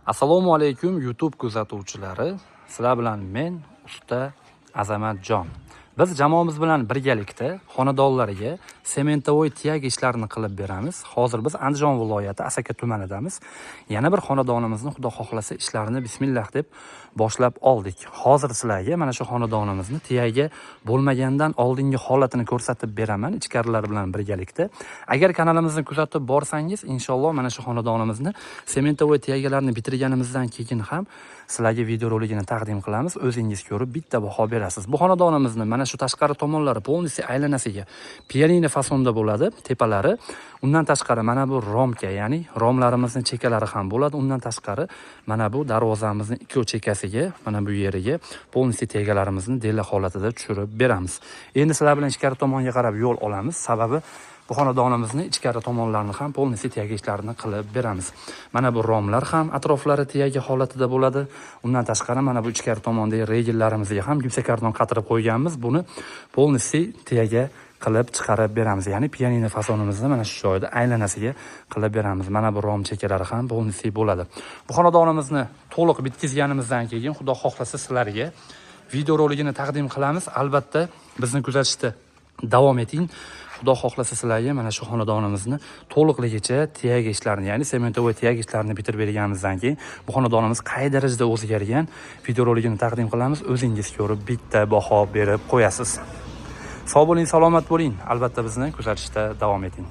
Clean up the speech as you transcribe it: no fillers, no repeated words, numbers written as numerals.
Assalomu alaykum YouTube kuzatuvchilari. Sizlar bilan men usta Azamatjon. Biz jamoamiz bilan birgalikda xonadonlarga sementovoy tiyag ishlarini qilib beramiz. Hozir biz Andijon viloyati Asaka tumanidamiz. Yana bir xonadonimizni xudo xohlasa ishlarini bismillah deb boshlab oldik. Hozir sizlarga mana shu xonadonimizni tiyaga bo'lmagandan oldingi holatini ko'rsatib beraman ichkarilar bilan birgalikda. Agar kanalimizni kuzatib borsangiz, inshaalloh mana shu xonadonimizni sementovoy tiyagalarni bitirganimizdan keyin ham sizlarga video roligini taqdim qilamiz. O'zingiz ko'rib bitta baho berasiz. Bu xonadonimizni mana shu tashqari tomonlari polnisi aylanasiga pianino fasonda bo'ladi, tepalari. Undan tashqari mana bu romka, ya'ni romlarimizning chekalari ham bo'ladi. Undan tashqari mana bu darvozamizning ikki chekasiga, mana bu yeriga polnisi tegalarimizni dela holatida tushirib beramiz. Endi sizlar bilan ichkari tomonga qarab yo'l olamiz. Sababi bu xonadonimizni ichkari tomonlarini ham polnisi tiyaga ishlarini qilib beramiz. Mana bu romlar ham atroflari tiyaga holatida bo'ladi. Undan tashqari mana bu ichkari tomondagi regillarimizga ham gipsokarton qatirib qo'yganmiz. Buni polnisi tiyaga qilib chiqarib beramiz. Ya'ni pianino fasonimizni mana shu joyda aylanasiga qilib beramiz. Mana bu rom chekalari ham polnisi bo'ladi. Bu xonadonimizni to'liq bitkizganimizdan keyin xudo xohlasa sizlarga video roligini taqdim qilamiz. Albatta bizni kuzatishda davom eting. Xudo xohlasa sizlarga mana shu xonadonimizni to'liqligicha tiyag ishlarini, ya'ni sementovoy tiyag ishlarini bitirib berganimizdan keyin bu xonadonimiz qay darajada o'zgargan video roligini taqdim qilamiz. O'zingiz ko'rib bitta baho berib qo'yasiz. Sog' bo'ling, salomat bo'ling. Albatta bizni kuzatishda davom eting.